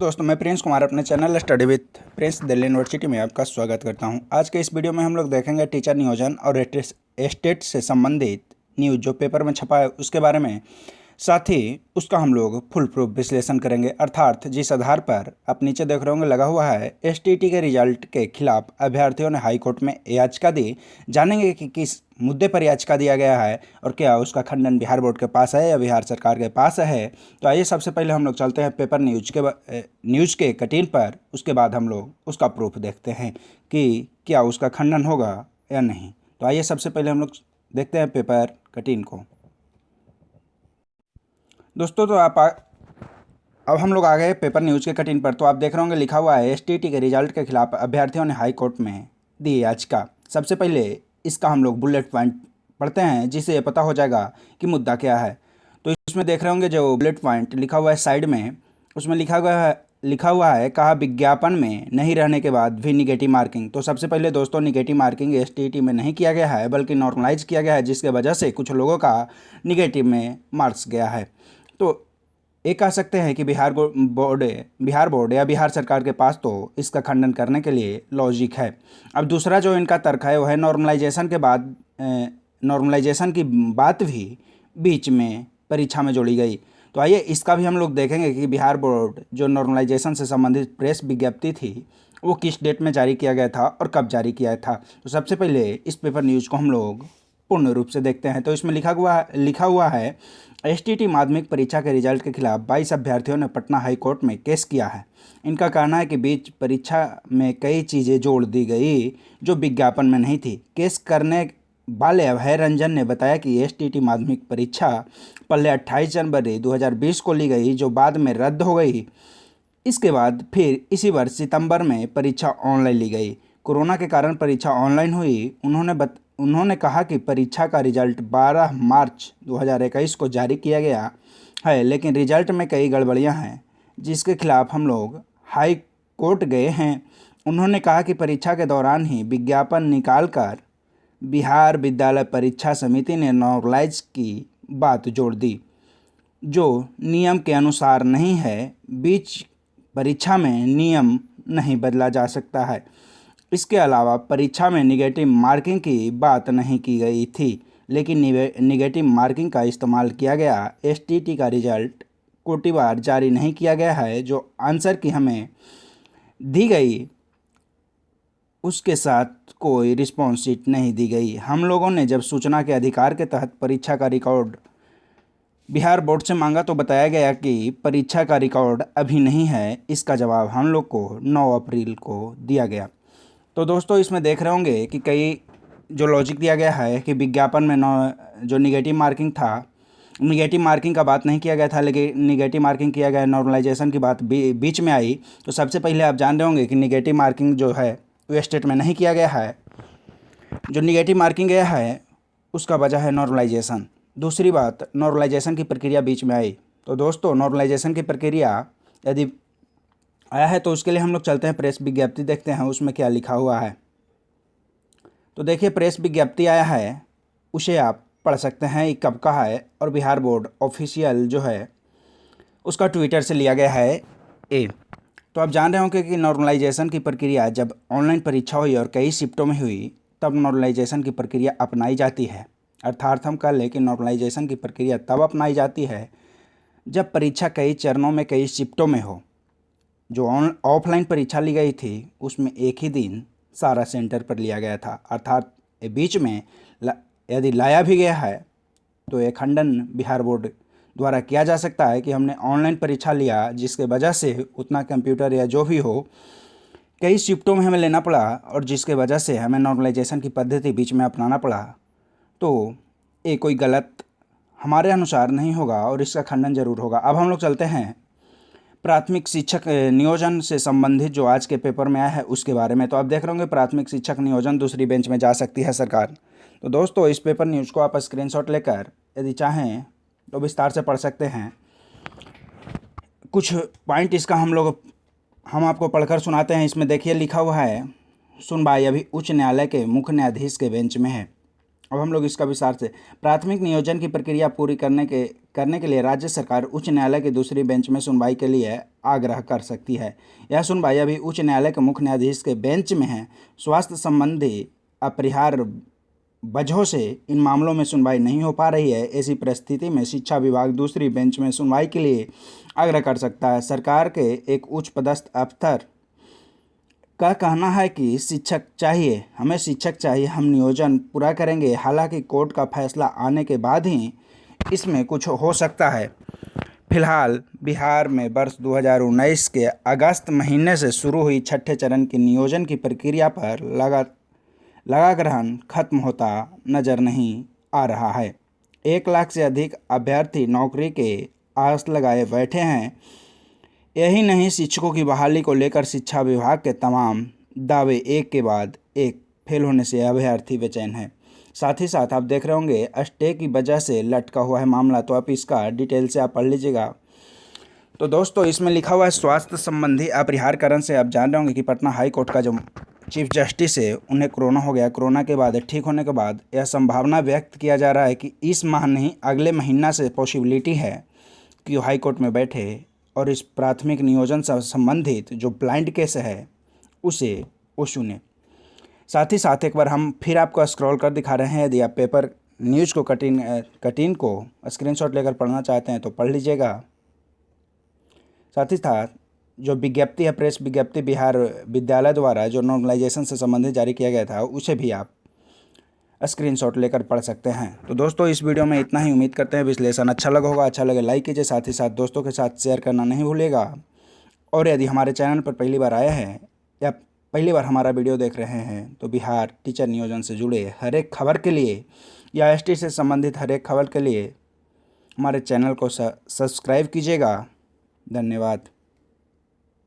दोस्तों मैं प्रिंस कुमार अपने channel study with Prince Delhi university में आपका स्वागत करता हूं। आज के इस वीडियो में हम लोग देखेंगे टीचर नियोजन और एस्टेट से संबंधित न्यूज़ जो पेपर में छपा है उसके बारे में। साथ ही उसका हम लोग फुल प्रूफ विश्लेषण करेंगे, अर्थात जिस आधार पर आप नीचे देख रहे होंगे लगा हुआ है एसटीटी के रिजल्ट के खिलाफ अभ्यर्थियों ने हाई कोर्ट में याचिका दी। जानेंगे कि किस मुद्दे पर याचिका दिया गया है और क्या उसका खंडन बिहार बोर्ड के पास है या बिहार सरकार के पास है। तो आइए सबसे पहले हम लोग चलते हैं पेपर न्यूज़ के कटिंग पर, उसके बाद हम लोग उसका प्रूफ देखते हैं कि क्या उसका खंडन होगा या नहीं। तो आइए सबसे पहले हम लोग देखते हैं पेपर कटिंग को। दोस्तों तो अब हम लोग आ गए पेपर न्यूज़ के कटिंग पर। तो आप देख रहे होंगे लिखा हुआ है एसटीटी के रिजल्ट के खिलाफ अभ्यर्थियों ने हाई कोर्ट में दी याचिका। सबसे पहले इसका हम लोग बुलेट पॉइंट पढ़ते हैं जिससे ये पता हो जाएगा कि मुद्दा क्या है। तो इसमें देख रहे होंगे जो बुलेट पॉइंट लिखा हुआ है साइड में, उसमें लिखा हुआ है कहा विज्ञापन में नहीं रहने के बाद भी निगेटिव मार्किंग। तो सबसे पहले दोस्तों निगेटिव मार्किंग एसटीटी में नहीं किया गया है बल्कि नॉर्मलाइज किया गया है, जिसके वजह से कुछ लोगों का निगेटिव में मार्क्स गया है। तो ये कह सकते हैं कि बिहार बोर्ड या बिहार सरकार के पास तो इसका खंडन करने के लिए लॉजिक है। अब दूसरा जो इनका तर्क है वो है नॉर्मलाइजेशन के बाद नॉर्मलाइजेशन की बात भी बीच में परीक्षा में जोड़ी गई। तो आइए इसका भी हम लोग देखेंगे कि बिहार बोर्ड जो नॉर्मलाइजेशन से संबंधित प्रेस विज्ञप्ति थी वो किस डेट में जारी किया गया था और कब जारी किया था। तो सबसे पहले इस पेपर न्यूज़ को हम लोग पूर्ण रूप से देखते हैं। तो इसमें लिखा हुआ है एसटीटी माध्यमिक परीक्षा के रिजल्ट के खिलाफ 22 अभ्यर्थियों ने पटना हाई कोर्ट में केस किया है। इनका कहना है कि बीच परीक्षा में कई चीज़ें जोड़ दी गई जो विज्ञापन में नहीं थी। केस करने वाले अभय रंजन ने बताया कि एसटीटी माध्यमिक परीक्षा पहले 28 जनवरी 2020 को ली गई जो बाद में रद्द हो गई। इसके बाद फिर इसी वर्ष सितंबर में परीक्षा ऑनलाइन ली गई। कोरोना के कारण परीक्षा ऑनलाइन हुई। उन्होंने कहा कि परीक्षा का रिजल्ट 12 मार्च 2021 को जारी किया गया है, लेकिन रिजल्ट में कई गड़बड़ियां हैं जिसके खिलाफ हम लोग हाई कोर्ट गए हैं। उन्होंने कहा कि परीक्षा के दौरान ही विज्ञापन निकालकर बिहार विद्यालय परीक्षा समिति ने नॉर्मलाइज की बात जोड़ दी जो नियम के अनुसार नहीं है। बीच परीक्षा में नियम नहीं बदला जा सकता है। इसके अलावा परीक्षा में निगेटिव मार्किंग की बात नहीं की गई थी, लेकिन निगेटिव मार्किंग का इस्तेमाल किया गया। एसटीटी का रिजल्ट कोटिवार जारी नहीं किया गया है। जो आंसर की हमें दी गई उसके साथ कोई रिस्पॉन्स शीट नहीं दी गई। हम लोगों ने जब सूचना के अधिकार के तहत परीक्षा का रिकॉर्ड बिहार बोर्ड से मांगा तो बताया गया कि परीक्षा का रिकॉर्ड अभी नहीं है। इसका जवाब हम लोग को 9 अप्रैल को दिया गया। तो दोस्तों इसमें देख रहे होंगे कि कई जो लॉजिक दिया गया है कि विज्ञापन में जो निगेटिव मार्किंग था, निगेटिव मार्किंग का बात नहीं किया गया था, लेकिन निगेटिव मार्किंग किया गया, नॉर्मलाइजेशन की बात बीच में आई। तो सबसे पहले आप जान रहे होंगे कि निगेटिव मार्किंग जो है वो स्टेट में नहीं किया गया है। जो निगेटिव मार्किंग गया है उसका वजह है नॉर्मलाइजेशन। दूसरी बात, नॉर्मलाइजेशन की प्रक्रिया बीच में आई। तो दोस्तों नॉर्मलाइजेशन की प्रक्रिया यदि आया है तो उसके लिए हम लोग चलते हैं प्रेस विज्ञप्ति देखते हैं उसमें क्या लिखा हुआ है। तो देखिए प्रेस विज्ञप्ति आया है, उसे आप पढ़ सकते हैं ये कब का है और बिहार बोर्ड ऑफिशियल जो है उसका ट्विटर से लिया गया है ए। तो आप जान रहे होंगे कि नॉर्मलाइजेशन की प्रक्रिया जब ऑनलाइन परीक्षा हुई और कई शिफ्टों में हुई तब नॉर्मलाइजेशन की प्रक्रिया अपनाई जाती है। अर्थात हम कह लें कि नॉर्मलाइजेशन की प्रक्रिया तब अपनाई जाती है जब परीक्षा कई चरणों में कई शिफ्टों में हो। जो ऑफलाइन परीक्षा ली गई थी उसमें एक ही दिन सारा सेंटर पर लिया गया था, अर्थात बीच में यदि लाया भी गया है तो ये खंडन बिहार बोर्ड द्वारा किया जा सकता है कि हमने ऑनलाइन परीक्षा लिया जिसके वजह से उतना कंप्यूटर या जो भी हो कई शिफ्टों में हमें लेना पड़ा और जिसके वजह से हमें नॉर्मलाइजेशन की पद्धति बीच में अपनाना पड़ा। तो ये कोई गलत हमारे अनुसार नहीं होगा और इसका खंडन जरूर होगा। अब हम लोग चलते हैं प्राथमिक शिक्षक नियोजन से संबंधित जो आज के पेपर में आया है उसके बारे में। तो आप देख रहे होंगे प्राथमिक शिक्षक नियोजन दूसरी बेंच में जा सकती है सरकार। तो दोस्तों इस पेपर न्यूज़ को आप स्क्रीनशॉट लेकर यदि चाहें तो विस्तार से पढ़ सकते हैं। कुछ पॉइंट इसका हम आपको पढ़कर सुनाते हैं। इसमें देखिए लिखा हुआ है सुनवाई अभी उच्च न्यायालय के मुख्य न्यायाधीश के बेंच में है। अब हम लोग इसका विस्तार से प्राथमिक नियोजन की प्रक्रिया पूरी करने के लिए राज्य सरकार उच्च न्यायालय की दूसरी बेंच में सुनवाई के लिए आग्रह कर सकती है। यह सुनवाई अभी उच्च न्यायालय के मुख्य न्यायाधीश के बेंच में है। स्वास्थ्य संबंधी अपरिहार्य वजहों से इन मामलों में सुनवाई नहीं हो पा रही है। ऐसी परिस्थिति में शिक्षा विभाग दूसरी बेंच में सुनवाई के लिए आग्रह कर सकता है। सरकार के एक उच्च पदस्थ अफसर का कहना है कि हमें शिक्षक चाहिए, हम नियोजन पूरा करेंगे। हालांकि कोर्ट का फैसला आने के बाद ही इसमें कुछ हो सकता है। फिलहाल बिहार में वर्ष 2019 के अगस्त महीने से शुरू हुई छठे चरण की नियोजन की प्रक्रिया पर लगा ग्रहण खत्म होता नजर नहीं आ रहा है। 1 लाख से अधिक अभ्यर्थी नौकरी के आस लगाए बैठे हैं। यही नहीं, शिक्षकों की बहाली को लेकर शिक्षा विभाग के तमाम दावे एक के बाद एक फेल होने से अभ्यर्थी बेचैन है। साथ ही साथ आप देख रहे होंगे स्टे की वजह से लटका हुआ है मामला, तो आप इसका डिटेल से आप पढ़ लीजिएगा। तो दोस्तों, इसमें लिखा हुआ है स्वास्थ्य संबंधी अपरिहार्य कारण से आप जान रहे होंगे कि पटना हाई कोर्ट का जो चीफ जस्टिस है उन्हें कोरोना हो गया। कोरोना के बाद ठीक होने के बाद यह संभावना व्यक्त किया जा रहा है कि इस माह नहीं अगले महीना से पॉसिबिलिटी है कि वो हाई कोर्ट में बैठे और इस प्राथमिक नियोजन से संबंधित जो ब्लाइंड केस है उसे वो सुने। साथ ही साथ एक बार हम फिर आपको स्क्रॉल कर दिखा रहे हैं। यदि आप पेपर न्यूज़ को कटिंग को स्क्रीनशॉट लेकर पढ़ना चाहते हैं तो पढ़ लीजिएगा। साथ ही साथ जो विज्ञप्ति है, प्रेस विज्ञप्ति बिहार विद्यालय द्वारा जो नॉर्मलाइजेशन से संबंधित जारी किया गया था, उसे भी आप स्क्रीनशॉट लेकर पढ़ सकते हैं। तो दोस्तों, इस वीडियो में इतना ही। उम्मीद करते हैं विश्लेषण अच्छा लगा होगा। अच्छा लगे लाइक कीजिए, साथ ही साथ दोस्तों के साथ शेयर करना नहीं भूलिएगा। और यदि हमारे चैनल पर पहली बार आए हैं या पहली बार हमारा वीडियो देख रहे हैं तो बिहार टीचर नियोजन से जुड़े हर एक खबर के लिए या एसटी से संबंधित हर एक खबर के लिए हमारे चैनल को सब्सक्राइब कीजिएगा। धन्यवाद।